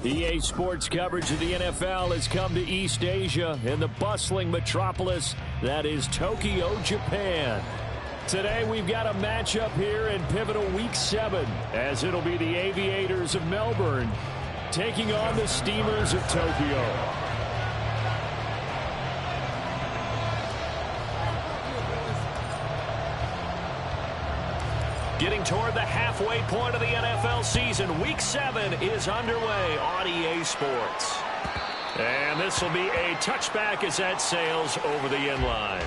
EA Sports coverage of the NFL has come to East Asia in the bustling metropolis that is Tokyo, Japan. Today we've got a matchup here in pivotal Week 7 as it'll be the Aviators of Melbourne taking on the Steamers of Tokyo. Getting toward the halfway point of the NFL season, Week 7 is underway on EA Sports. And this will be a touchback as that sails over the end line.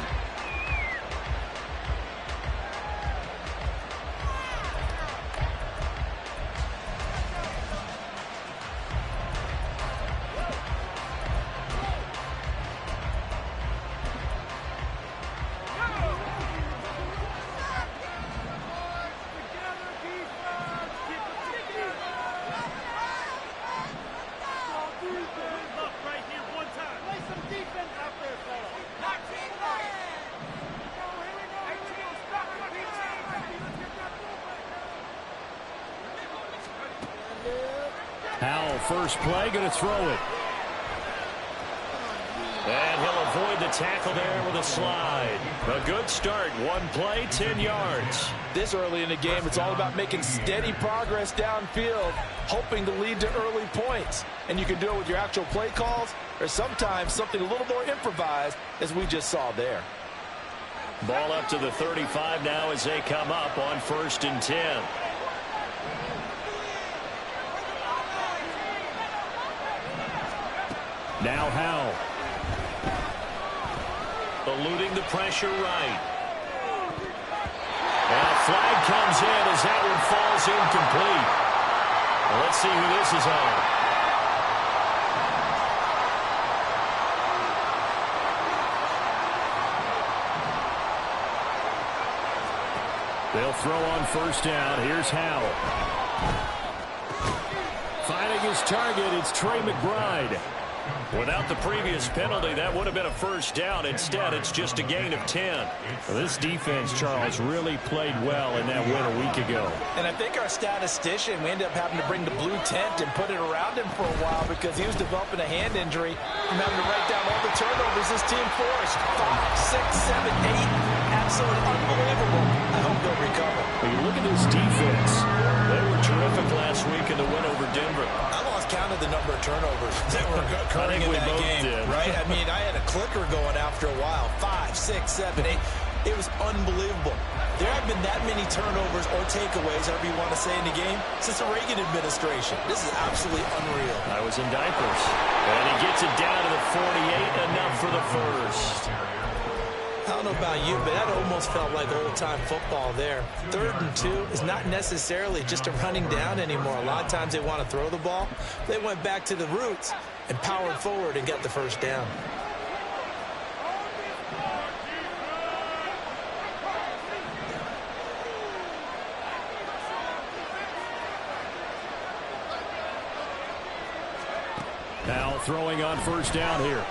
First play, going to throw it. And he'll avoid the tackle there with a slide. A good start. One play, 10 yards. This early in the game, it's all about making steady progress downfield, hoping to lead to early points. And you can do it with your actual play calls, or sometimes something a little more improvised, as we just saw there. Ball up to the 35 now as they come up on 1st and 10. Now Howell. Eluding the pressure right. And a flag comes in as that one falls incomplete. Well, let's see who this is on. They'll throw on 1st down. Here's Howell. Finding his target, it's Trey McBride. Without the previous penalty, that would have been a 1st down. Instead, it's just a gain of 10. Well, this defense, Charles, really played well in that win a week ago. And I think our statistician, we ended up having to bring the blue tent and put it around him for a while because he was developing a hand injury from having to write down all the turnovers this team forced. 5, 6, 7, 8. Absolutely unbelievable. I hope they'll recover. When you look at this defense, they were terrific last week in the win over Denver. I lost count of the number of turnovers that were occurring in that game, right? I mean, I had a clicker going after a while. 5, 6, 7, 8. It was unbelievable. There have been that many turnovers or takeaways, however you want to say, in the game since the Reagan administration. This is absolutely unreal. I was in diapers. And he gets it down to the 48, enough for the 1st. I don't know about you, but that almost felt like old-time football there. 3rd and 2 is not necessarily just a running down anymore. A lot of times they want to throw the ball. They went back to the roots and powered forward and got the 1st down. Now throwing on 1st down here.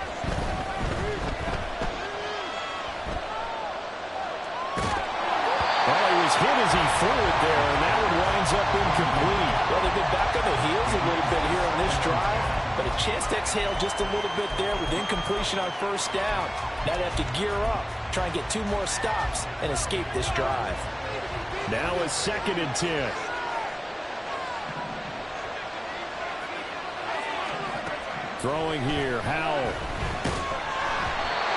Hit as he threw it there, and that one winds up incomplete. Well, they've been back on their heels a little bit here on this drive, but a chance to exhale just a little bit there with incompletion on 1st down. Now they have to gear up, try and get 2 more stops, and escape this drive. Now a 2nd and 10. Throwing here, Howell.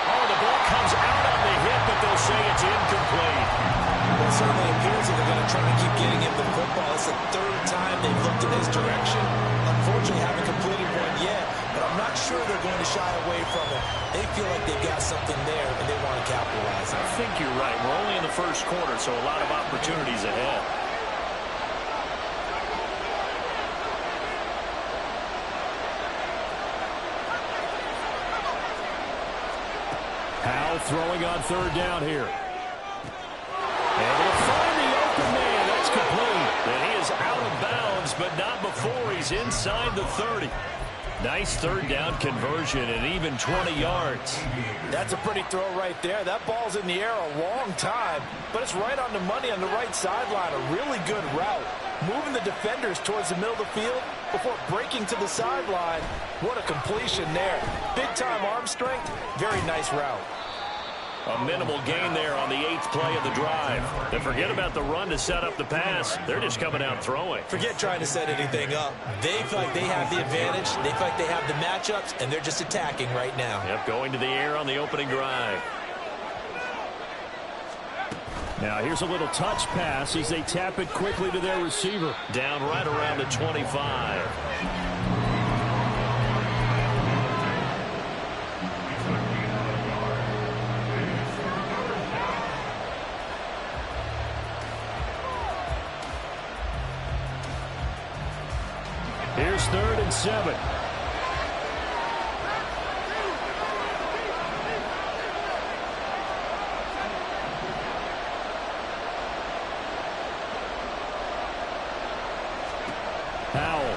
Oh, the ball comes out on the hit, but they'll say it's incomplete. Well, it certainly appears that they're going to try to keep getting him the football. It's the 3rd time they've looked in his direction. Unfortunately, haven't completed one yet, but I'm not sure they're going to shy away from it. They feel like they've got something there, and they want to capitalize on it. I think you're right. We're only in the 1st quarter, so a lot of opportunities ahead. Howell throwing on 3rd down here. Able to find the open man. That's complete. And he is out of bounds, but not before he's inside the 30. Nice 3rd down conversion and even 20 yards. That's a pretty throw right there. That ball's in the air a long time, but it's right on the money on the right sideline. A really good route. moving the defenders towards the middle of the field before breaking to the sideline. What a completion there. Big-time arm strength. Very nice route. A minimal gain there on the 8th play of the drive. And forget about the run to set up the pass. They're just coming out throwing. Forget trying to set anything up. They feel like they have the advantage. They feel like they have the matchups, and they're just attacking right now. Yep, going to the air on the opening drive. Now here's a little touch pass as they tap it quickly to their receiver. Down right around the 25. Here's 3rd and 7. Howell.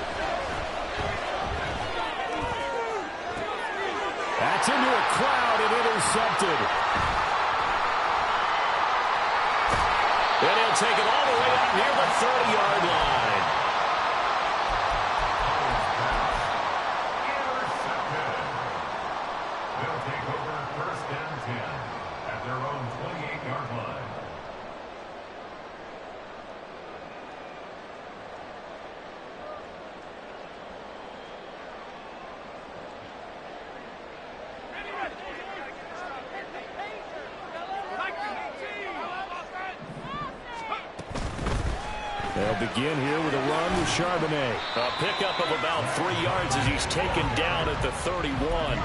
That's into a crowd and intercepted. And he'll take it all the way out near the 30-yard line. They'll take over 1st and 10 at their own 28-yard line. They'll begin here with a run with Charbonnet. A pickup of about 3 yards as he's taken down at the 31.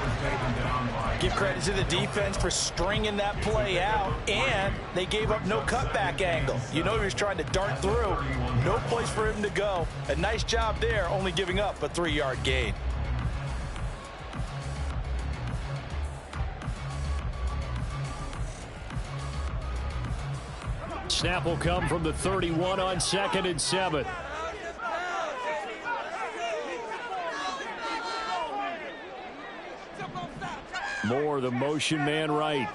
Give credit to the defense for stringing that play out, and they gave up no cutback angle. You know he was trying to dart through. No place for him to go. A nice job there, only giving up a 3-yard gain. Snap will come from the 31 on 2nd and 7. Moore, the motion man right.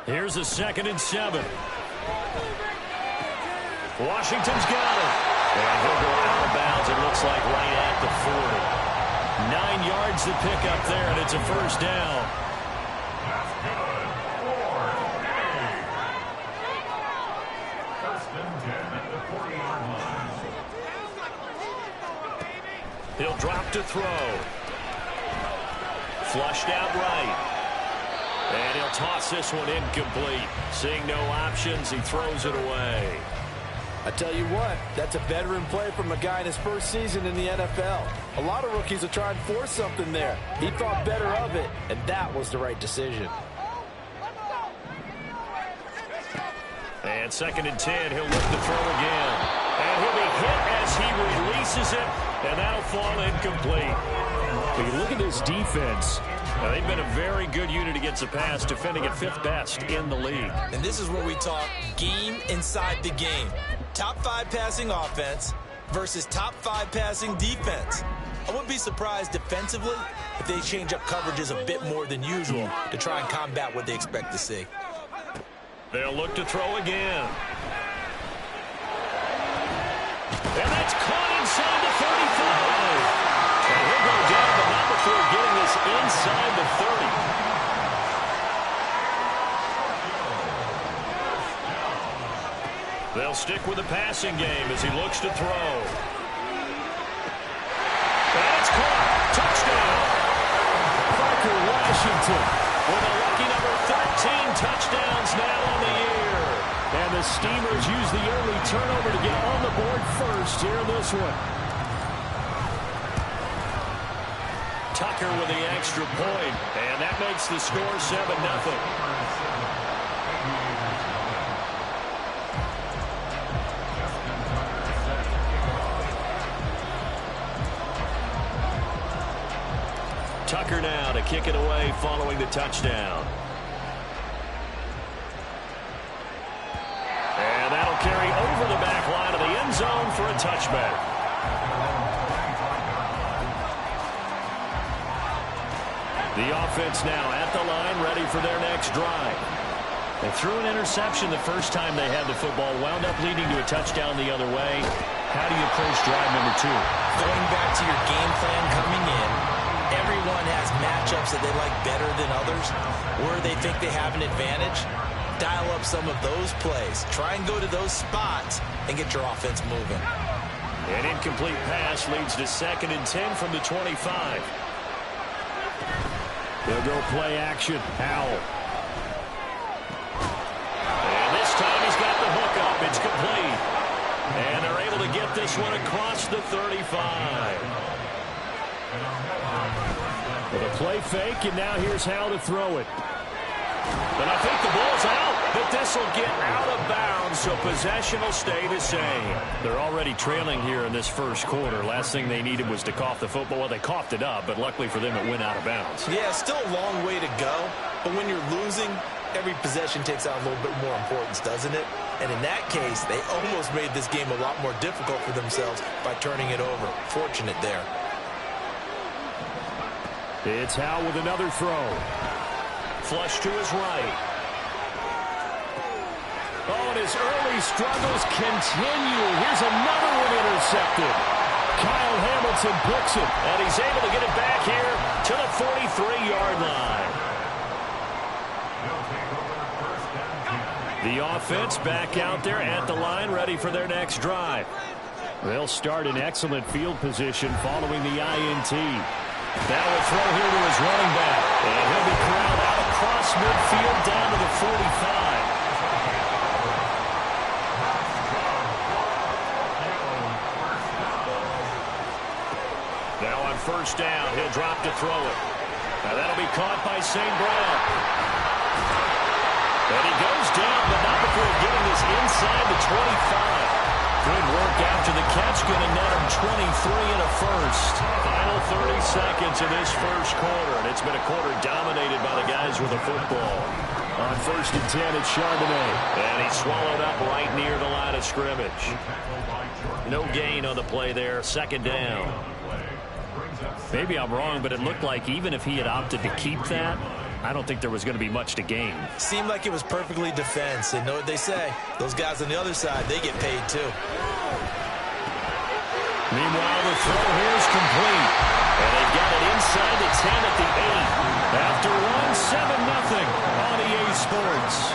Here's a 2nd and 7. Washington's got it. And he'll go out of bounds, it looks like right at the 40. 9 yards to pick up there, and it's a 1st down. That's good. 1st and 10 at the 40-yard line. He'll drop to throw. Flushed out right. And he'll toss this one incomplete. Seeing no options, he throws it away. I tell you what, that's a veteran play from a guy in his 1st season in the NFL. A lot of rookies will try and force something there. He thought better of it, and that was the right decision. And 2nd and 10, he'll look to throw again. And he'll be hit as he releases it, and that'll fall incomplete. But you look at this defense. They've been a very good unit against the pass, defending at 5th best in the league. And this is where we talk game inside the game. Top 5 passing offense versus top 5 passing defense. I wouldn't be surprised defensively if they change up coverages a bit more than usual to try and combat what they expect to see. They'll look to throw again. And that's caught inside the 35. And he'll go down, but not before getting this inside the 30. They'll stick with the passing game as he looks to throw. And it's caught. Touchdown. Parker Washington with a lucky number 13 touchdowns now on the year. And the Steamers use the early turnover to get on the board first here in this one. Tucker with the extra point, and that makes the score 7-0. Tucker now to kick it away following the touchdown. And that'll carry over the back line of the end zone for a touchback. The offense now at the line, ready for their next drive. They threw an interception the first time they had the football, wound up leading to a touchdown the other way. How do you approach drive number 2? Going back to your game plan coming in, everyone has matchups that they like better than others, where they think they have an advantage. Dial up some of those plays. Try and go to those spots and get your offense moving. An incomplete pass leads to 2nd and 10 from the 25. They'll go play action. Howell. And this time he's got the hook up. It's complete. And they're able to get this one across the 35. With a play fake, and now here's Howell to throw it. But I think the ball's out, but this will get out of bounds, so possession will stay the same. They're already trailing here in this first quarter. Last thing they needed was to cough the football. Well, they coughed it up, but luckily for them, it went out of bounds. Yeah, still a long way to go, but when you're losing, every possession takes on a little bit more importance, doesn't it? And in that case, they almost made this game a lot more difficult for themselves by turning it over. Fortunate there. It's Howell with another throw. Flush to his right. Oh, and his early struggles continue. Here's another one intercepted. Kyle Hamilton picks it, and he's able to get it back here to the 43-yard line. The offense back out there at the line, ready for their next drive. They'll start in excellent field position following the INT. Now a throw here to his running back. And he'll be corralled out across midfield down to the 45. Now on first down, he'll drop to throw it. Now that'll be caught by St. Brown. And he goes down, but not before getting this inside the 25. Good work after the catch, going to net him 23 and a first. Final 30 seconds of this first quarter, and it's been a quarter dominated by the guys with the football. On 1st and 10, it's Charbonnet. And he's swallowed up right near the line of scrimmage. No gain on the play there, 2nd down. Maybe I'm wrong, but it looked like even if he had opted to keep that, I don't think there was going to be much to gain. Seemed like it was perfectly defense. And know what they say? Those guys on the other side, they get paid too. Meanwhile, the throw here is complete. And they've got it inside the 10 at the 8. After one, 7-0 on EA Sports.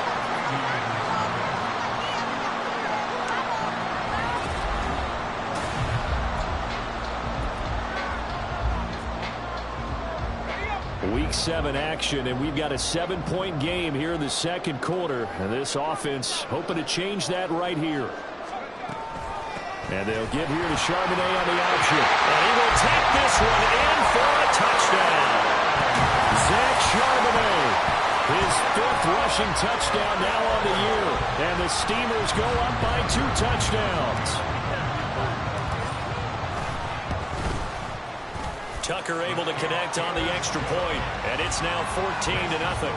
Week 7 action, and we've got a 7-point game here in the second quarter. And this offense hoping to change that right here. And they'll give here to Charbonnet on the option. And he will take this one in for a touchdown. Zach Charbonnet, his 5th rushing touchdown now on the year. And the Steamers go up by 2 touchdowns. Tucker able to connect on the extra point, and it's now 14-0.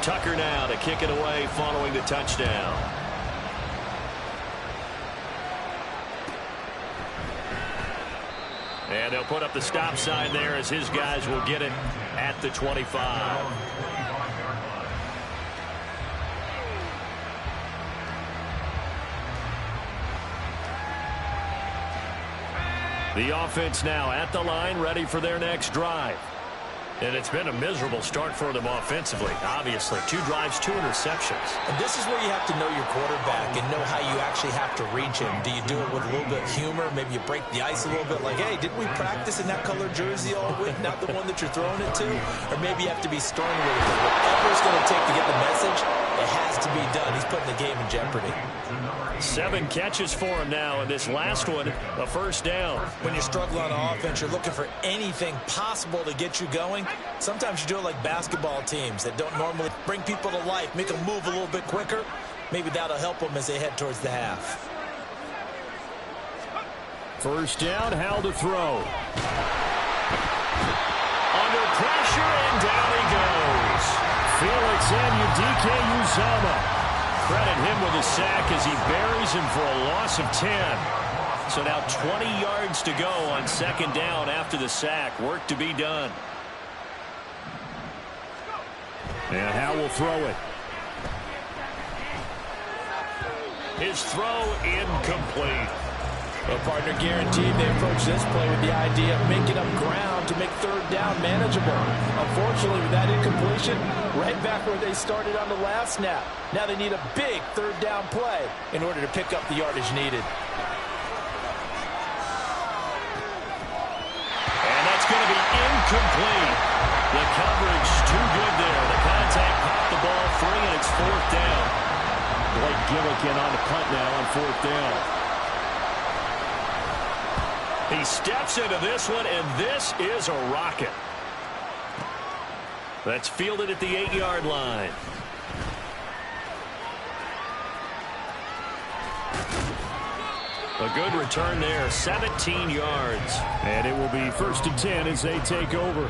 Tucker now to kick it away following the touchdown. And they'll put up the stop sign there as his guys will get it at the 25. The offense now at the line, ready for their next drive. And it's been a miserable start for them offensively, obviously. 2 drives, 2 interceptions. And this is where you have to know your quarterback and know how you actually have to reach him. Do you do it with a little bit of humor? Maybe you break the ice a little bit like, hey, didn't we practice in that colored jersey all week, not the one that you're throwing it to? Or maybe you have to be stern with it. Whatever it's going to take to get the message, it has to be done. He's putting the game in jeopardy. 7 catches for him now, and this last one, a first down. When you're struggling on offense, you're looking for anything possible to get you going. Sometimes you do it like basketball teams that don't normally bring people to life, make them move a little bit quicker. Maybe that'll help them as they head towards the half. First down, Howell to throw. Under pressure, and down he goes. Felix and Udike Uzama credit him with a sack as he buries him for a loss of 10. So now 20 yards to go on second down after the sack. Work to be done. And Howe will throw it. His throw incomplete. Well, partner guaranteed they approach this play with the idea of making up ground to make third down manageable. Unfortunately, with that incompletion, right back where they started on the last snap. Now they need a big third down play in order to pick up the yardage needed. And that's going to be incomplete. The coverage too good there. The contact popped the ball free, and it's fourth down. Blake Gillikin on the punt now on fourth down. He steps into this one, and this is a rocket. That's fielded at the 8-yard line. A good return there, 17 yards. And it will be 1st and 10 as they take over.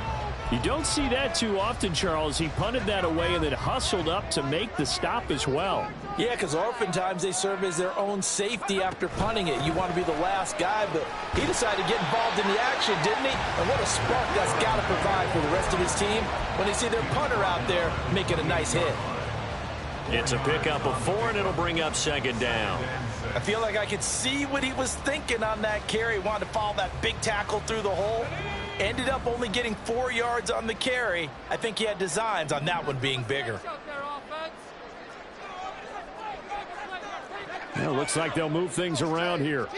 You don't see that too often, Charles. He punted that away and then hustled up to make the stop as well. Yeah, because oftentimes they serve as their own safety after punting it. You want to be the last guy, but he decided to get involved in the action, didn't he? And what a spark that's got to provide for the rest of his team when they see their punter out there making a nice hit. It's a pickup of 4, and it'll bring up second down. I feel like I could see what he was thinking on that carry. Wanted to follow that big tackle through the hole. Ended up only getting 4 yards on the carry. I think he had designs on that one being bigger. Well, looks like they'll move things around here.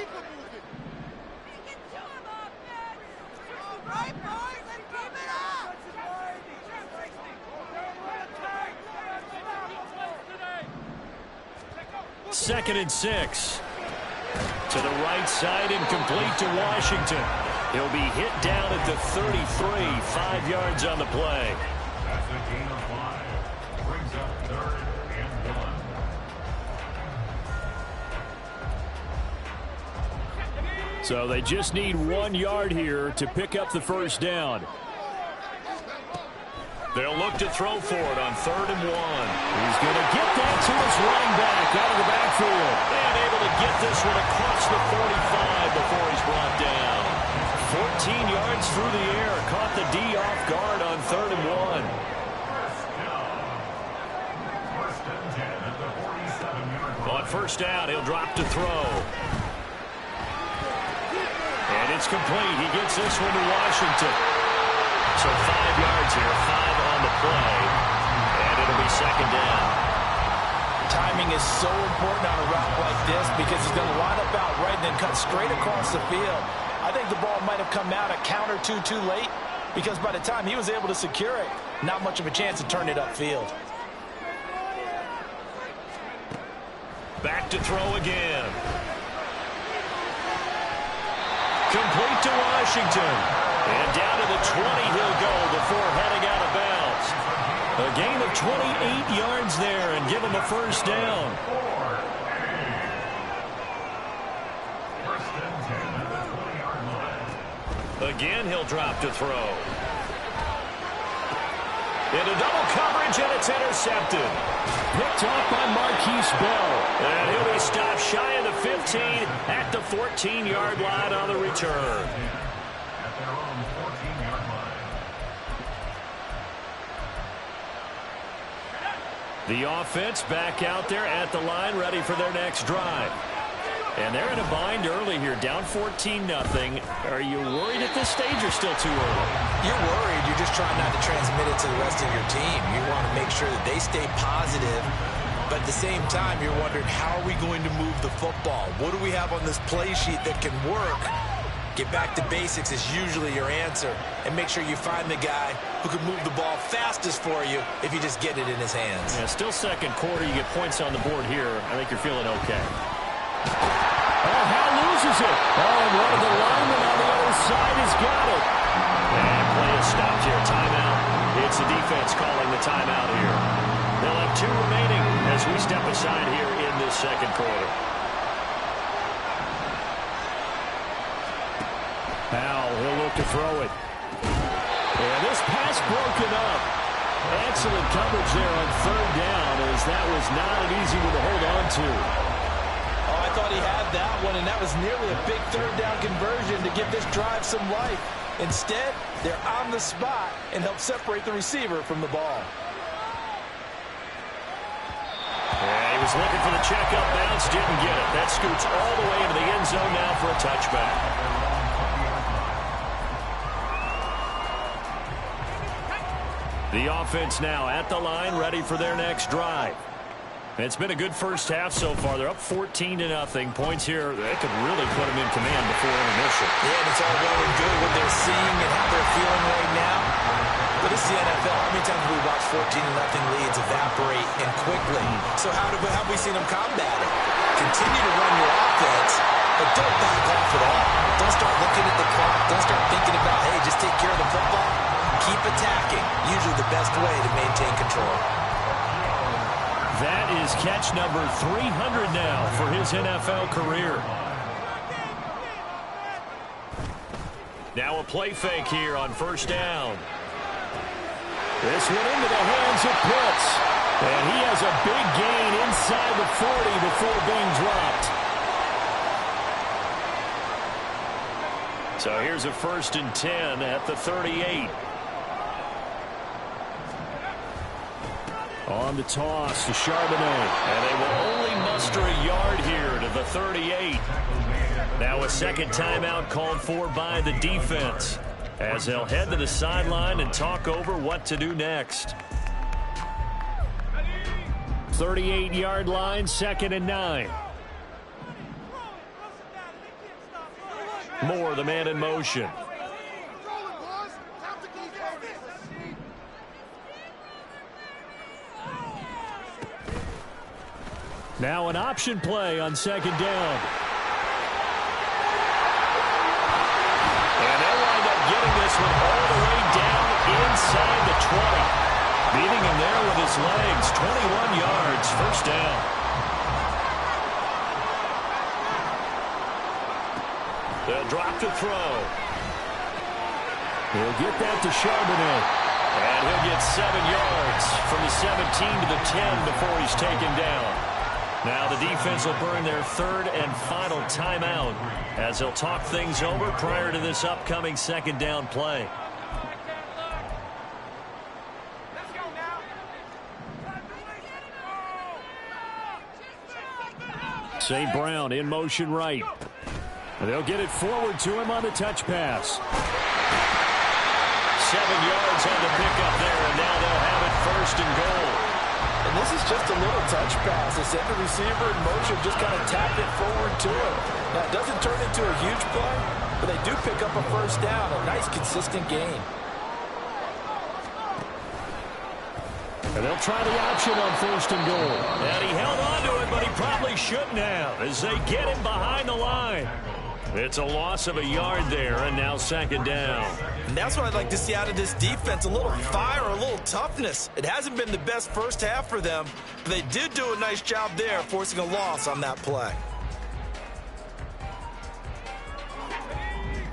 Second and 6. To the right side and complete to Washington. He'll be hit down at the 33, 5 yards on the play. That's a gain of 5. Brings up 3rd and 1. So they just need 1 yard here to pick up the first down. They'll look to throw for it on 3rd and 1. He's going to get that to his running back out of the backfield. And able to get this one across the 45 before he's brought down. 14 yards through the air. Caught the D off guard on 3rd and 1. First and 10 at the 47-yard line. On first down, he'll drop to throw. And it's complete. He gets this one to Washington. So 5 yards here, 5 on the play. And it'll be second down. Timing is so important on a route like this because he's going to line up out right and then cut straight across the field. I think the ball might have come out a count or two too late because by the time he was able to secure it, not much of a chance to turn it upfield. Back to throw again. Complete to Washington. And down to the 20 he'll go before heading out of bounds. A gain of 28 yards there and give him a first down. First and 10 at the 20-yard line. Again, he'll drop to throw. Into double coverage, and it's intercepted. Picked off by Marquise Bell. And he'll be stopped shy of the 15 at the 14-yard line on the return. At their own 14-yard line. The offense back out there at the line, ready for their next drive. And they're in a bind early here, down 14-0. Are you worried at this stage or still too early? You're worried. You're just trying not to transmit it to the rest of your team. You want to make sure that they stay positive. But at the same time, you're wondering, how are we going to move the football? What do we have on this play sheet that can work? Get back to basics is usually your answer. And make sure you find the guy who can move the ball fastest for you if you just get it in his hands. Yeah, still second quarter. You get points on the board here. I think you're feeling okay. Oh, Howe loses it. Oh, and one of the linemen on the other side has got it. And play is stopped here. Timeout. It's the defense calling the timeout here. They'll have 2 remaining as we step aside here in this second quarter. Howe, he'll look to throw it. And this pass broken up. Excellent coverage there on third down, as that was not an easy one to hold on to. Oh, I thought he had that one, and that was nearly a big third down conversion to give this drive some life. Instead, they're on the spot and help separate the receiver from the ball. Yeah, he was looking for the checkup bounce, didn't get it. That scoots all the way into the end zone now for a touchback. The offense now at the line, ready for their next drive. It's been a good first half so far. They're up 14-0. Points here, that could really put them in command before intermission. Yeah, and it's all well and good what they're seeing and how they're feeling right now. But it's the NFL. How many times have we watched 14-0 leads evaporate and quickly? So how have we seen them combat it? Continue to run your offense, but don't back off at all. Don't start looking at the clock. Don't start thinking about, hey, just take care of the football. Keep attacking. Usually the best way to maintain control. That is catch number 300 now for his NFL career. Now a play fake here on first down. This one into the hands of Pitts. And he has a big gain inside the 40 before being dropped. So here's a 1st and 10 at the 38. On the toss to Charbonnet. And they will only muster a yard here to the 38. Now a second timeout called for by the defense, as they'll head to the sideline and talk over what to do next. 38-yard line, 2nd and 9. Moore, the man in motion. Now an option play on 2nd down. And they'll wind up getting this one all the way down inside the 20. Beating him there with his legs. 21 yards, 1st down. They'll drop to throw. He'll get that to Charbonnet. And he'll get 7 yards from the 17 to the 10 before he's taken down. Now the defense will burn their 3rd and final timeout as they'll talk things over prior to this upcoming 2nd down play. St. Brown in motion right. They'll get it forward to him on the touch pass. 7 yards on the pickup there, and now they'll have it 1st and goal. And this is just a little touch pass. They send the receiver in motion, just kind of tap it forward to him. Now, it doesn't turn into a huge play, but they do pick up a 1st down. A nice, consistent gain. And they'll try the option on 1st and goal. And he held on to it, but he probably shouldn't have, as they get him behind the line. It's a loss of a yard there, and now 2nd down. And that's what I'd like to see out of this defense, a little fire, a little toughness. It hasn't been the best first half for them, but they did do a nice job there, forcing a loss on that play.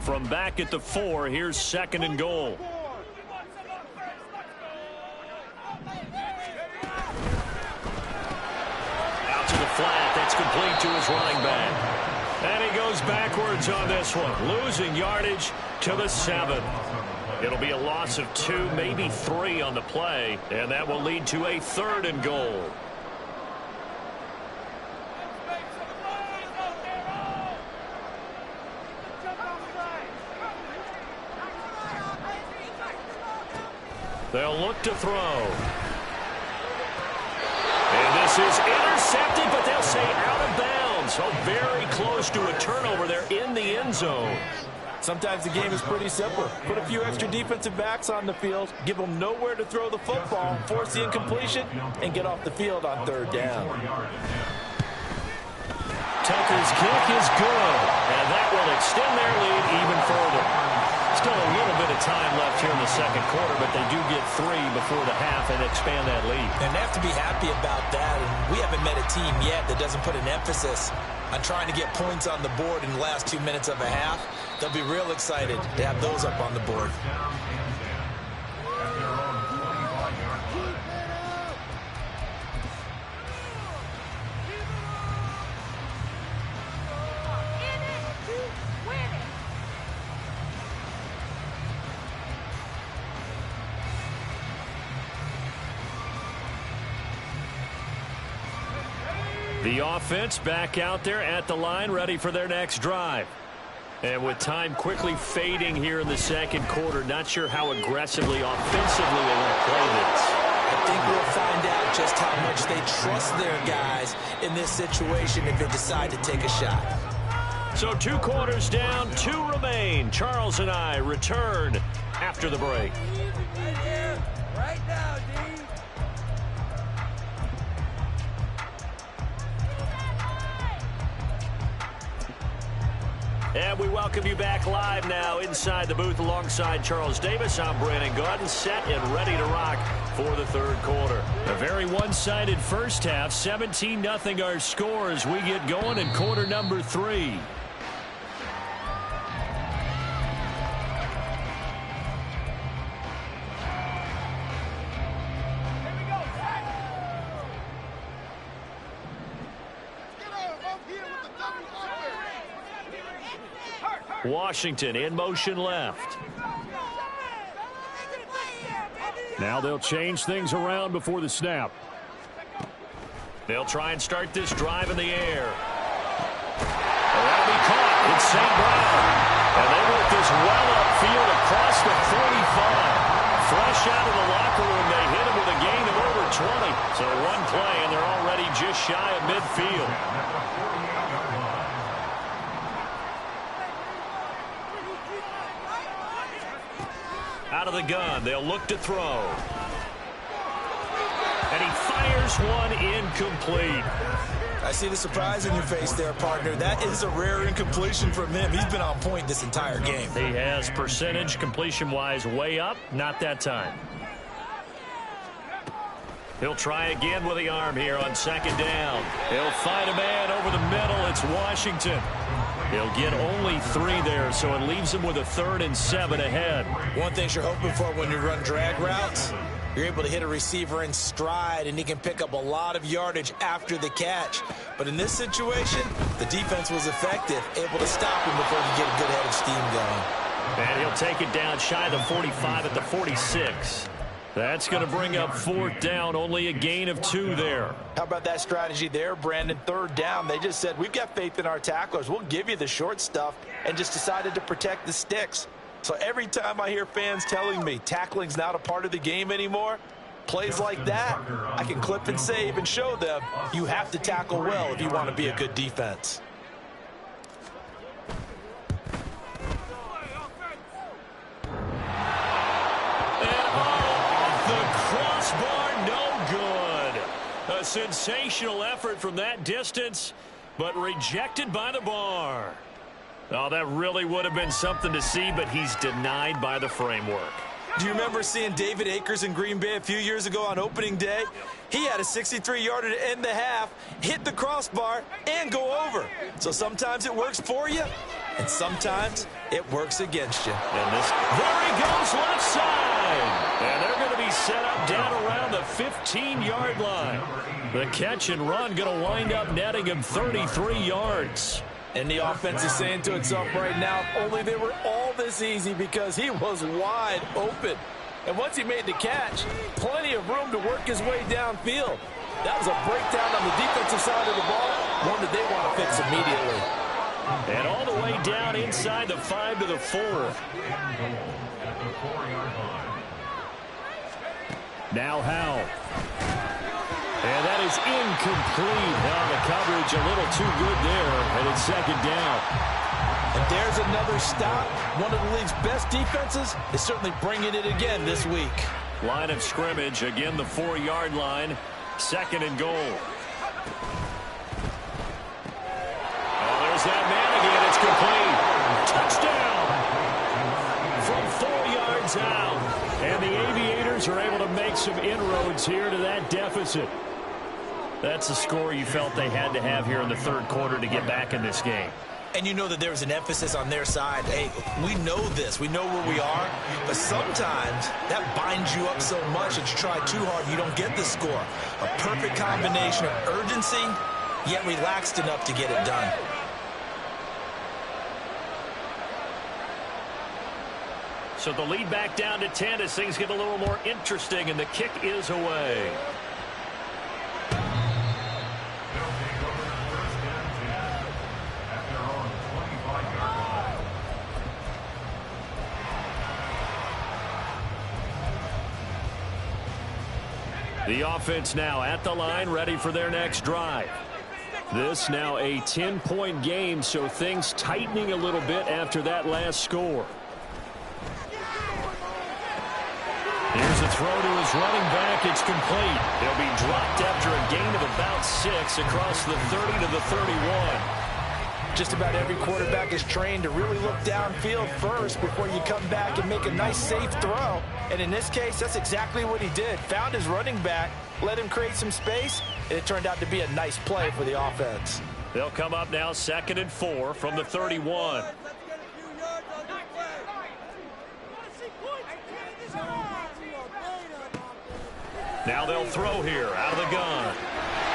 From back at the 4, here's 2nd and goal. Out to the flat, that's complete to his running back. And he goes backwards on this one, losing yardage to the 7. It'll be a loss of 2, maybe 3 on the play, and that will lead to a 3rd and goal. They'll look to throw. And this is intercepted, but they'll say out of bounds. So very close to a turnover there in the end zone. Sometimes the game is pretty simple. Put a few extra defensive backs on the field, give them nowhere to throw the football, force the incompletion, and get off the field on 3rd down. Tucker's kick is good, and that will extend their lead even further. Still a little bit of time left here in the 2nd quarter, but they do get 3 before the half and expand that lead. And they have to be happy about that. And we haven't met a team yet that doesn't put an emphasis on trying to get points on the board in the last 2 minutes of a half. They'll be real excited to have those up on the board. The offense back out there at the line, ready for their next drive. And with time quickly fading here in the second quarter, not sure how aggressively, offensively they want to play this. I think we'll find out just how much they trust their guys in this situation if they decide to take a shot. So 2 quarters down, 2 remain. Charles and I return after the break. Right now, D. And we welcome you back live now inside the booth alongside Charles Davis. I'm Brandon Gaudin, set and ready to rock for the third quarter. A very one-sided first half, 17-0 our score as we get going in quarter number 3. Washington in motion left. Now they'll change things around before the snap. They'll try and start this drive in the air. That'll be caught. It's St. Brown. And they work this well upfield across the 45. Fresh out of the locker room, they hit him with a gain of over 20. So one play, and they're already just shy of midfield. Out of the gun, they'll look to throw. And he fires one incomplete. I see the surprise in your face there, partner. That is a rare incompletion from him. He's been on point this entire game. He has percentage completion-wise way up. Not that time. He'll try again with the arm here on second down. He'll find a man over the middle. It's Washington. He'll get only 3 there, so it leaves him with a 3rd and 7 ahead. One thing you're hoping for when you run drag routes, you're able to hit a receiver in stride, and he can pick up a lot of yardage after the catch. But in this situation, the defense was effective, able to stop him before he get a good head of steam going. And he'll take it down shy of the 45 at the 46. That's going to bring up 4th down, only a gain of 2 there. How about that strategy there, Brandon? 3rd down, they just said, we've got faith in our tacklers. We'll give you the short stuff, and just decided to protect the sticks. So every time I hear fans telling me tackling's not a part of the game anymore, plays like that, I can clip and save and show them you have to tackle well if you want to be a good defense. A sensational effort from that distance, but rejected by the bar. Oh, that really would have been something to see, but he's denied by the framework. Do you remember seeing David Akers in Green Bay a few years ago on opening day? He had a 63-yarder to end the half, hit the crossbar, and go over. So sometimes it works for you, and sometimes it works against you. And there he goes left side. And they're going to be set up down around the 15-yard line. The catch and run going to wind up netting him 33 yards. And the offense is saying to itself right now, if only they were all this easy, because he was wide open. And once he made the catch, plenty of room to work his way downfield. That was a breakdown on the defensive side of the ball, one that they want to fix immediately. And all the way down inside the 5 to the 4. Now Howell. And that is incomplete. Now the coverage a little too good there, and it's second down. And there's another stop. One of the league's best defenses is certainly bringing it again this week. Line of scrimmage, again the 4-yard line, 2nd and goal. Oh, there's that man again. It's complete. Touchdown from 4 yards out. And the Aviators are able to make some inroads here to that deficit. That's a score you felt they had to have here in the third quarter to get back in this game. And you know that there was an emphasis on their side. Hey, we know this. We know where we are. But sometimes that binds you up so much that you try too hard, you don't get the score. A perfect combination of urgency, yet relaxed enough to get it done. So the lead back down to 10 as things get a little more interesting, and the kick is away. The offense now at the line, ready for their next drive. This now a 10-point game, so things tightening a little bit after that last score. Here's a throw to his running back. It's complete. He'll be dropped after a gain of about 6 across the 30 to the 31. Just about every quarterback is trained to really look downfield first before you come back and make a nice, safe throw. And in this case, that's exactly what he did. Found his running back, let him create some space, and it turned out to be a nice play for the offense. They'll come up now 2nd and 4 from the 31. Now they'll throw here out of the gun.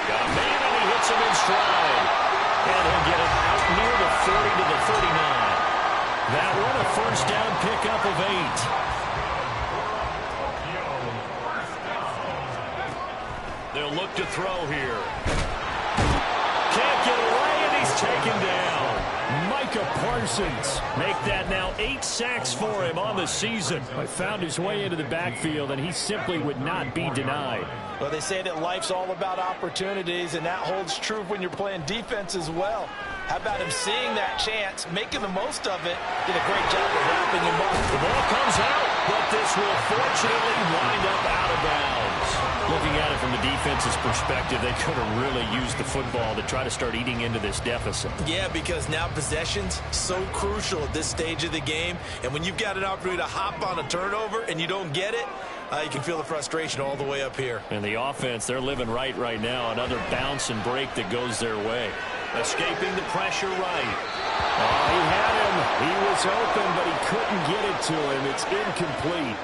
Got a man, and he hits him in stride. And he'll get it out near the 40 to the 39. That one a first down pickup of 8. They'll look to throw here. Can't get away, and he's taken down. Micah Parsons make that now 8 sacks for him on the season. He found his way into the backfield, and he simply would not be denied. Well, they say that life's all about opportunities, and that holds true when you're playing defense as well. How about him seeing that chance, making the most of it, did a great job of wrapping him up. The ball comes out, but this will fortunately wind up out of bounds. Looking at it from the defense's perspective, they could have really used the football to try to start eating into this deficit. Yeah, because now possession's so crucial at this stage of the game, and when you've got an opportunity to hop on a turnover and you don't get it, you can feel the frustration all the way up here. And the offense, they're living right now. Another bounce and break that goes their way. Escaping the pressure right. Oh, he had him. He was open, but he couldn't get it to him. It's incomplete.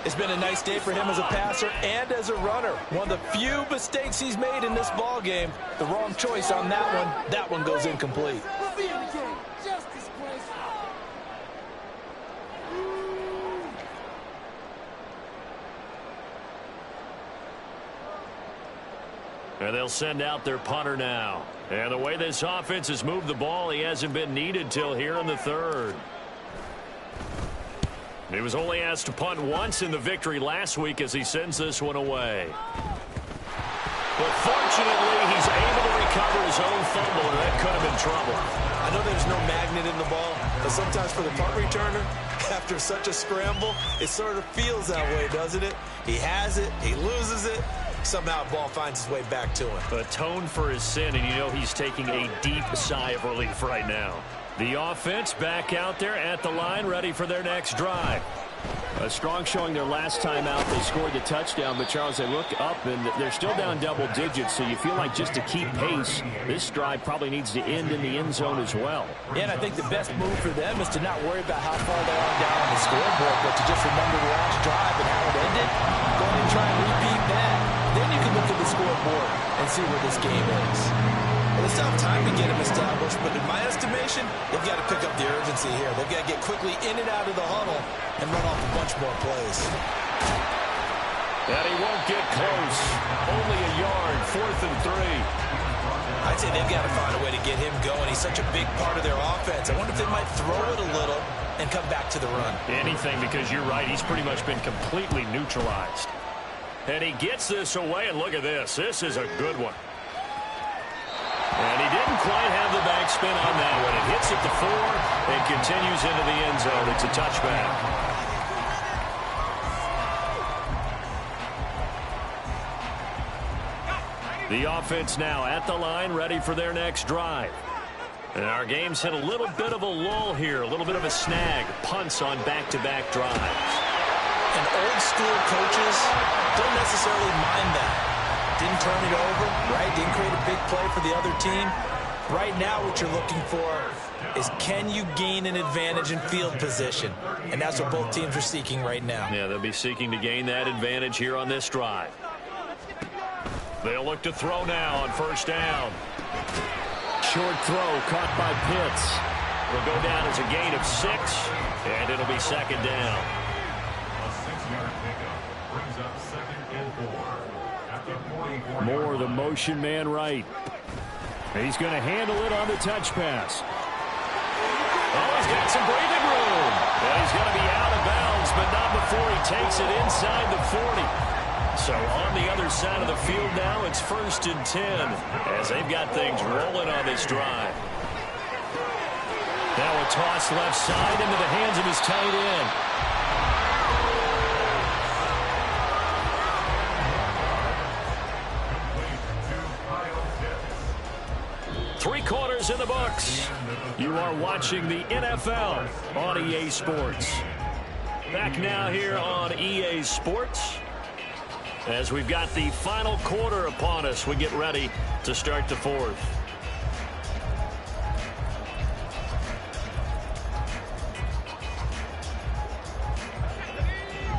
It's been a nice day for him as a passer and as a runner. One of the few mistakes he's made in this ball game. The wrong choice on that one. That one goes incomplete. And they'll send out their punter now. And the way this offense has moved the ball, he hasn't been needed till here in the 3rd. He was only asked to punt once in the victory last week as he sends this one away. But fortunately, he's able to recover his own fumble, and that could have been trouble. I know there's no magnet in the ball, but sometimes for the punt returner, after such a scramble, it sort of feels that way, doesn't it? He has it, he loses it. Somehow the ball finds its way back to him. Atone for his sin, and you know he's taking a deep sigh of relief right now. The offense back out there at the line, ready for their next drive. A strong showing their last time out. They scored the touchdown, but Charles, they look up, and they're still down double digits, so you feel like just to keep pace, this drive probably needs to end in the end zone as well. Yeah, and I think the best move for them is to not worry about how far they are down on the scoreboard, but to just remember the last drive and how it ended. Go ahead and try and repeat that. Then you can look at the scoreboard and see where this game is. Well, they still have time to get him established, but in my estimation, they've got to pick up the urgency here. They've got to get quickly in and out of the huddle and run off a bunch more plays. And he won't get close. Only a yard, 4th and 3. I'd say they've got to find a way to get him going. He's such a big part of their offense. I wonder if they might throw it a little and come back to the run. Anything, because you're right. He's pretty much been completely neutralized. And he gets this away, and look at this. This is a good one. And he didn't quite have the backspin on that one. It hits at the 4 and continues into the end zone. It's a touchback. The offense now at the line, ready for their next drive. And our game's hit a little bit of a lull here, a little bit of a snag. Punts on back-to-back drives. And old school coaches don't necessarily mind that. Didn't turn it over, right? Didn't create a big play for the other team. Right now what you're looking for is, can you gain an advantage in field position? And that's what both teams are seeking right now. Yeah, they'll be seeking to gain that advantage here on this drive. They'll look to throw now on 1st down. Short throw caught by Pitts. Will go down as a gain of 6, and it'll be 2nd down. A 6-yard pickup brings up 2nd and 4. More the motion man right. He's going to handle it on the touch pass. Oh, he's got some breathing room. And he's going to be out of bounds, but not before he takes it inside the 40. So on the other side of the field now, it's 1st and 10 as they've got things rolling on this drive. Now a toss left side into the hands of his tight end. Three quarters in the books. You are watching the NFL on EA Sports. Back now here on EA Sports as we've got the final quarter upon us. We get ready to start the fourth.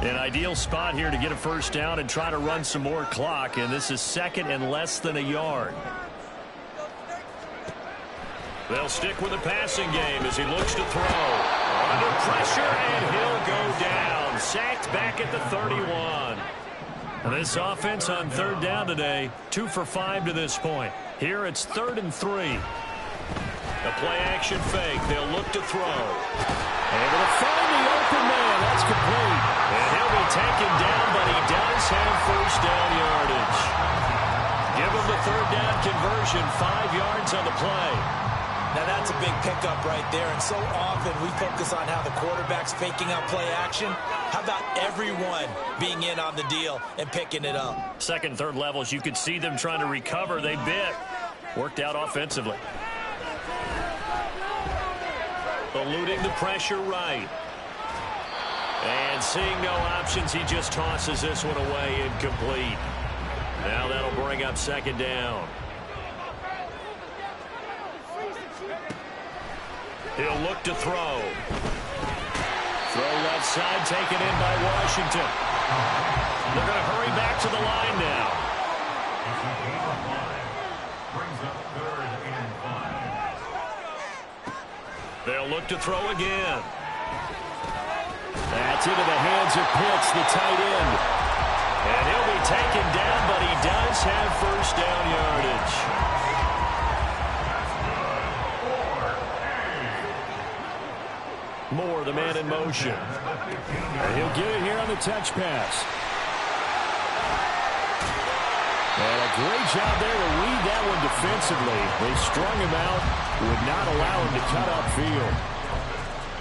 An ideal spot here to get a first down and try to run some more clock, and this is 2nd and less than a yard. They'll stick with the passing game as he looks to throw. Under pressure, and he'll go down. Sacked back at the 31. This offense on 3rd down today, 2 for 5 to this point. Here it's 3rd and 3. A play-action fake. They'll look to throw. Able to find the open man. That's complete. And he'll be taken down, but he does have first down yardage. Give him the 3rd down conversion, 5 yards on the play. Now that's a big pickup right there, and so often we focus on how the quarterback's faking out play action. How about everyone being in on the deal and picking it up? 2nd, 3rd levels, you could see them trying to recover. They bit. Worked out offensively. Eluding the pressure right. And seeing no options, he just tosses this one away incomplete. Now that'll bring up 2nd down. He'll look to throw. Throw left side taken in by Washington. They're going to hurry back to the line now. They'll look to throw again. That's into the hands of Pitts, the tight end. And he'll be taken down, but he does have first down yardage. Moore, the man in motion. And he'll get it here on the touch pass. And a great job there to read that one defensively. They strung him out, would not allow him to cut upfield.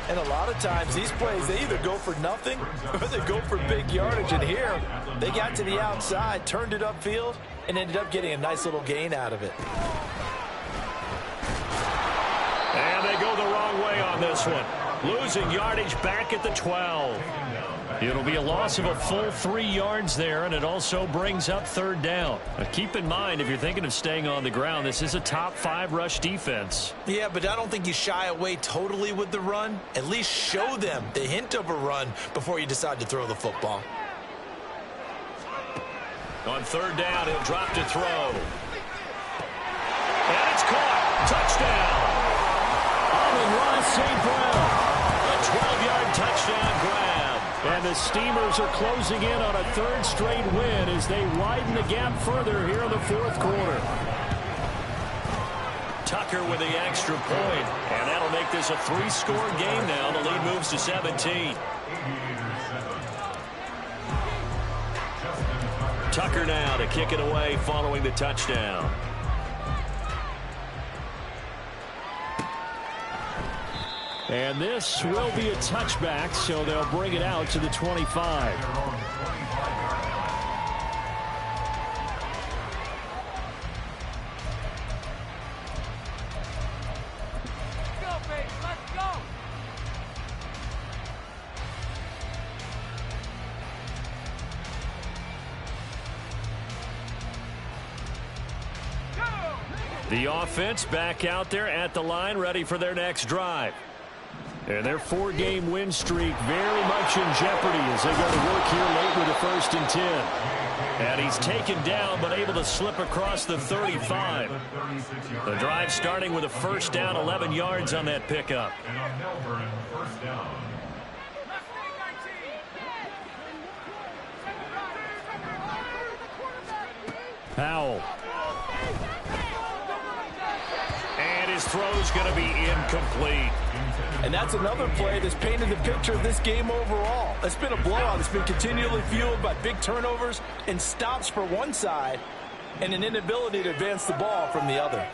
And a lot of times these plays, they either go for nothing or they go for big yardage. And here, they got to the outside, turned it upfield, and ended up getting a nice little gain out of it. And they go the wrong way on this one. Losing yardage back at the 12. It'll be a loss of a full 3 yards there, and it also brings up 3rd down. Now keep in mind, if you're thinking of staying on the ground, this is a top 5 rush defense. Yeah, but I don't think you shy away totally with the run. At least show them the hint of a run before you decide to throw the football. On 3rd down, he'll drop to throw. And it's caught. Touchdown. Amon-Ra St. Brown. A 12-yard touchdown grab. And the Steamers are closing in on a 3rd straight win as they widen the gap further here in the 4th quarter. Tucker with the extra point, and that'll make this a 3-score game now. The lead moves to 17. Tucker now to kick it away following the touchdown. And this will be a touchback, so they'll bring it out to the 25. Go, baby, let's go. The offense back out there at the line, ready for their next drive. And their 4-game win streak very much in jeopardy as they go to work here late with the 1st and 10. And he's taken down but able to slip across the 35. The drive starting with a first down, 11 yards on that pickup. And on Melbourne, first down. Powell. And his his throw's going to be incomplete. And that's another play that's painted the picture of this game overall. It's been a blowout. It's been continually fueled by big turnovers and stops for one side and an inability to advance the ball from the other.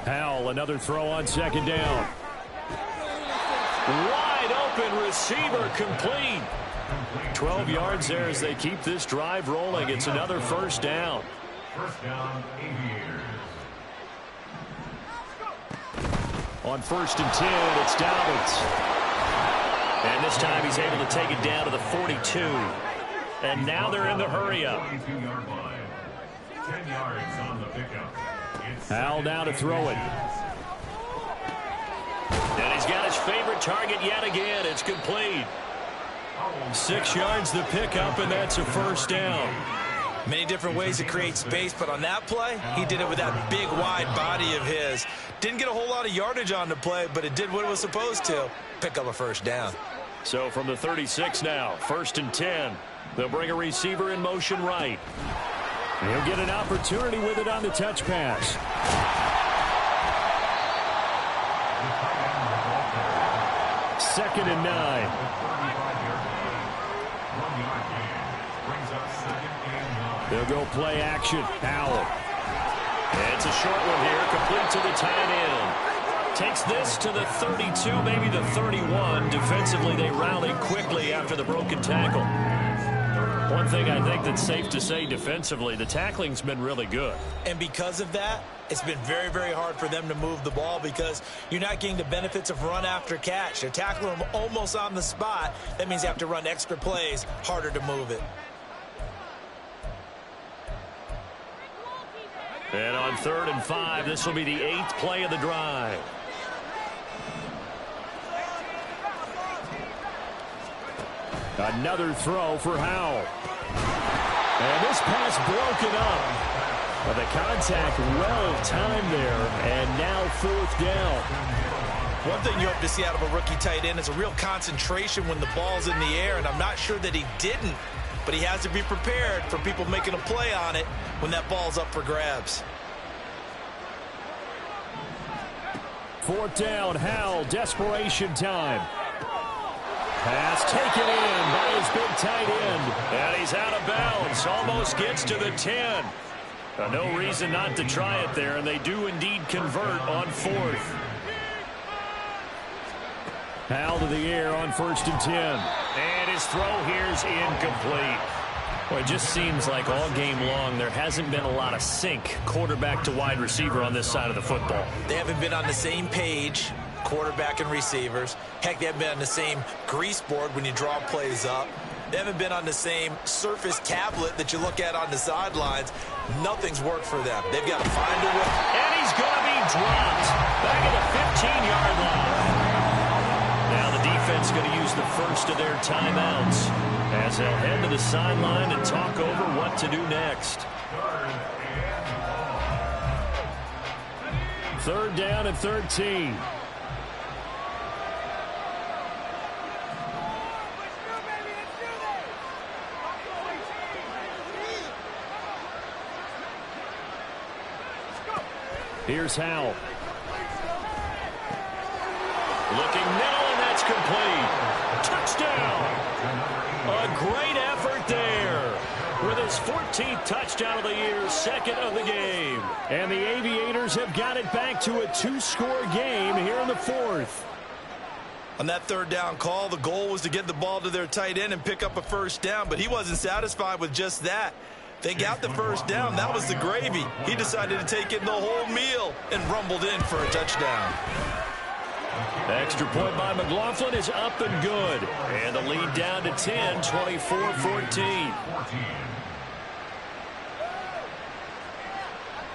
Howell, another throw on second down. Wide open receiver, complete. 12 yards there as they keep this drive rolling. It's another first down. First down, Aviators. On 1st and 10, it's Dobbins. And this time he's able to take it down to the 42. And now they're in the hurry-up. 42-yard line. 10 yards on the pickup. Howell now to throw it. And he's got his favorite target yet again. It's complete. 6 yards the pickup, and that's a first down. Many different ways to create space, but on that play, he did it with that big, wide body of his. Didn't get a whole lot of yardage on the play, but it did what it was supposed to, pick up a first down. So from the 36 now, 1st and 10. They'll bring a receiver in motion right. He'll get an opportunity with it on the touch pass. 2nd and 9. They'll go play action. Howell. It's a short one here, complete to the tight end. Takes this to the 32, maybe the 31. Defensively, they rallied quickly after the broken tackle. One thing I think that's safe to say defensively, the tackling's been really good. And because of that, it's been very, very hard for them to move the ball because you're not getting the benefits of run after catch. They're tackling them almost on the spot. That means you have to run extra plays, harder to move it. And on 3rd and 5, this will be the 8th play of the drive. Another throw for Howell. And this pass broken up. But the contact well-timed there, and now 4th down. One thing you hope to see out of a rookie tight end is a real concentration when the ball's in the air, and I'm not sure that he didn't. But he has to be prepared for people making a play on it when that ball's up for grabs. 4th down, Howell, desperation time. Pass taken in by his big tight end. And he's out of bounds, almost gets to the 10. No reason not to try it there, and they do indeed convert on 4th. Howell to the air on 1st and 10. And his throw here is incomplete. Well, it just seems like all game long there hasn't been a lot of sync quarterback to wide receiver on this side of the football. They haven't been on the same page, quarterback and receivers. Heck, they haven't been on the same grease board when you draw plays up. They haven't been on the same surface tablet that you look at on the sidelines. Nothing's worked for them. They've got to find a way. And he's going to be dropped back at the 15-yard line. Now the defense going to use the first of their timeouts as they'll head to the sideline and talk over what to do next. 3rd down and 13. Here's Howell. Looking middle, and that's complete. Touchdown. A great effort there. With his 14th touchdown of the year, 2nd of the game. And the Aviators have got it back to a 2-score game here in the 4th. On that 3rd down call, the goal was to get the ball to their tight end and pick up a first down, but he wasn't satisfied with just that. They got the first down. That was the gravy. He decided to take in the whole meal and rumbled in for a touchdown. Extra point by McLaughlin is up and good. And the lead down to 10, 24-14.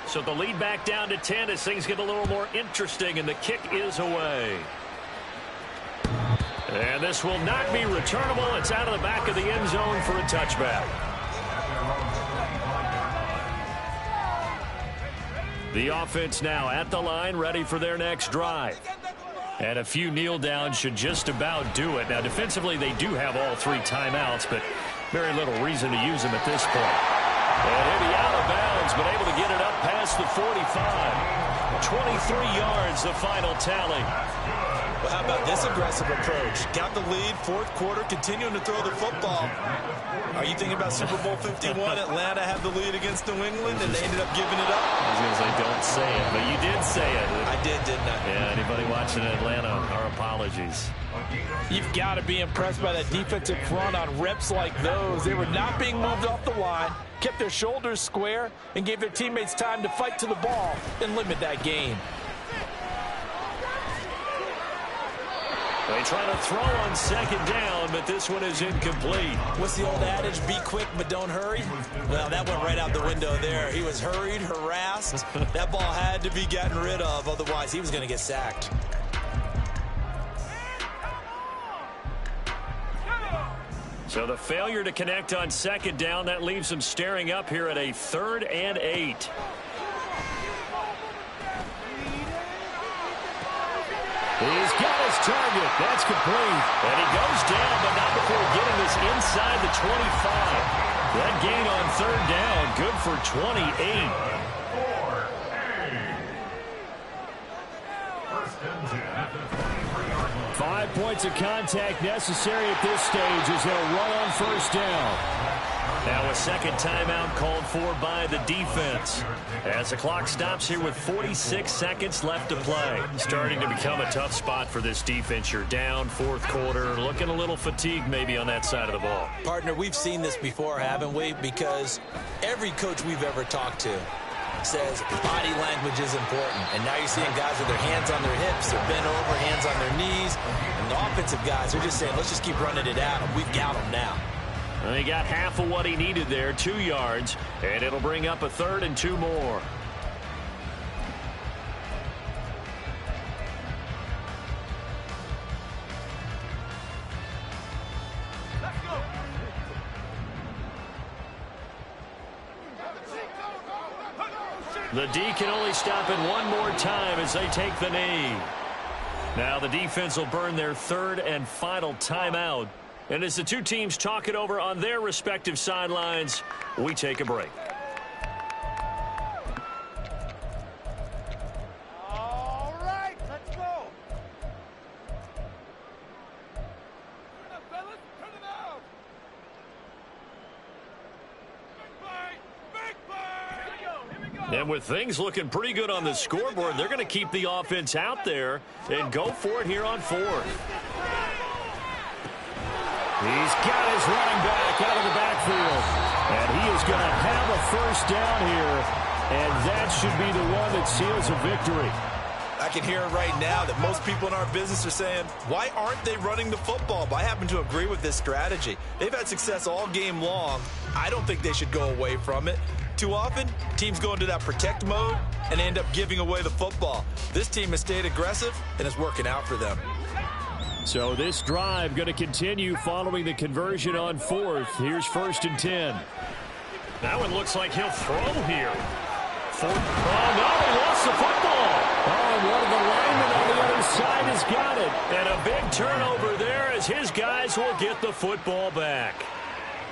So the lead back down to 10 as things get a little more interesting, and the kick is away. And this will not be returnable. It's out of the back of the end zone for a touchback. The offense now at the line, ready for their next drive. And a few kneel downs should just about do it. Now, defensively, they do have all 3 timeouts, but very little reason to use them at this point. And he'll be out of bounds, but able to get it up past the 45. 23 yards, the final tally. Well, how about this aggressive approach? Got the lead, fourth quarter, continuing to throw the football. Are you thinking about Super Bowl 51? Atlanta had the lead against New England, and they ended up giving it up? I was going to say, don't say it, but you did say it. I did, didn't I? Yeah, anybody watching Atlanta, our apologies. You've got to be impressed by that defensive front on reps like those. They were not being moved off the line, kept their shoulders square, and gave their teammates time to fight to the ball and limit that gain. They try to throw on second down, but this one is incomplete. What's the old adage? Be quick, but don't hurry? Well, that went right out the window there. He was hurried, harassed. That ball had to be gotten rid of, otherwise he was going to get sacked. So the failure to connect on second down, that leaves them staring up here at a 3rd and 8. He's got his target. That's complete. And he goes down, but not before getting this inside the 25. That gain on 3rd down, good for 28. 5 points of contact necessary at this stage as they'll run on 1st down. Now a second timeout called for by the defense. As the clock stops here with 46 seconds left to play. Starting to become a tough spot for this defense. You're down 4th quarter, looking a little fatigued maybe on that side of the ball. Partner, we've seen this before, haven't we? Because every coach we've ever talked to says body language is important. And now you're seeing guys with their hands on their hips, they're bent over, hands on their knees. And the offensive guys are just saying, let's just keep running it at them. We've got them now. Well, he got half of what he needed there, 2 yards, and it'll bring up a 3rd and 2 more. The D can only stop it one more time as they take the knee. Now the defense will burn their 3rd and final timeout. And as the two teams talk it over on their respective sidelines, we take a break. All right, let's go. Turn up, fellas. Turn it out. Big play. Big play. Here we go. And with things looking pretty good on the scoreboard, they're going to keep the offense out there and go for it here on 4th. He's got his running back out of the backfield. And he is going to have a 1st down here. And that should be the one that seals a victory. I can hear it right now that most people in our business are saying, why aren't they running the football? But I happen to agree with this strategy. They've had success all game long. I don't think they should go away from it. Too often, teams go into that protect mode and end up giving away the football. This team has stayed aggressive, and it's working out for them. So this drive going to continue following the conversion on 4th. Here's 1st and 10. That one looks like he'll throw here. Oh, no, he lost the football. Oh, and one of the linemen on the other side has got it. And a big turnover there as his guys will get the football back.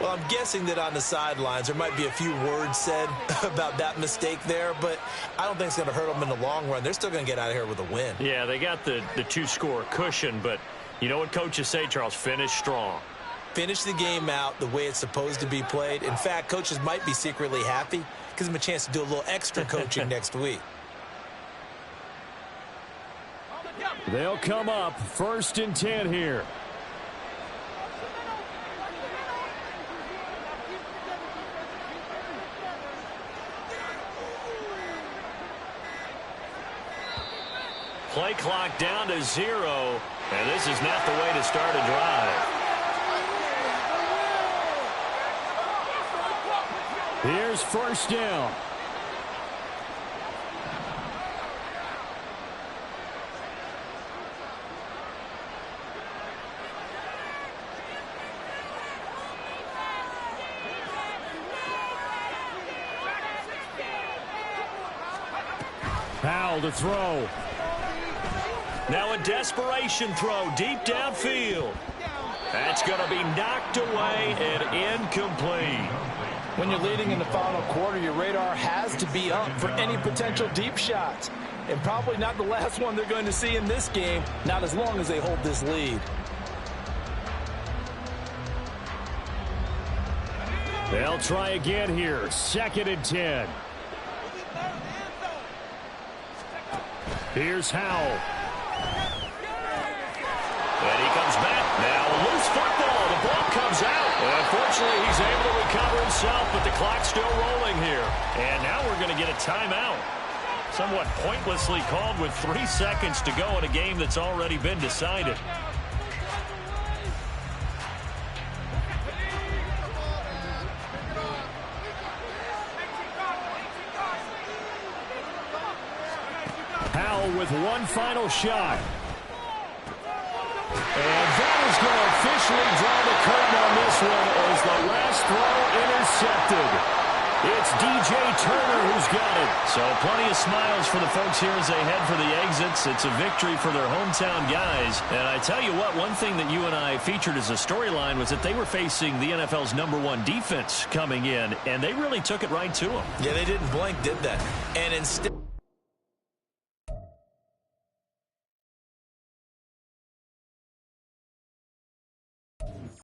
Well, I'm guessing that on the sidelines there might be a few words said about that mistake there, but I don't think it's going to hurt them in the long run. They're still going to get out of here with a win. Yeah, they got the 2-score cushion, but you know what coaches say, Charles? Finish strong. Finish the game out the way it's supposed to be played. In fact, coaches might be secretly happy. Gives them a chance to do a little extra coaching next week. They'll come up 1st and 10 here. Play clock down to 0, and this is not the way to start a drive. Here's 1st down. Powell to throw. Now a desperation throw deep downfield. That's going to be knocked away and incomplete. When you're leading in the final quarter, your radar has to be up for any potential deep shots. and probably not the last one they're going to see in this game, not as long as they hold this lead. They'll try again here. 2nd and 10. Here's Howell. And he comes back. Now a loose football. The ball comes out. Unfortunately, he's able to recover himself, but the clock's still rolling here. And now we're going to get a timeout. Somewhat pointlessly called with 3 seconds to go in a game that's already been decided. Howell with one final shot. And that is going to officially draw the curtain on this one as the last throw intercepted. It's DJ Turner who's got it. So plenty of smiles for the folks here as they head for the exits. It's a victory for their hometown guys. And I tell you what, one thing that you and I featured as a storyline was that they were facing the NFL's #1 defense coming in, and they really took it right to them. Yeah, they didn't blink, did they? And instead...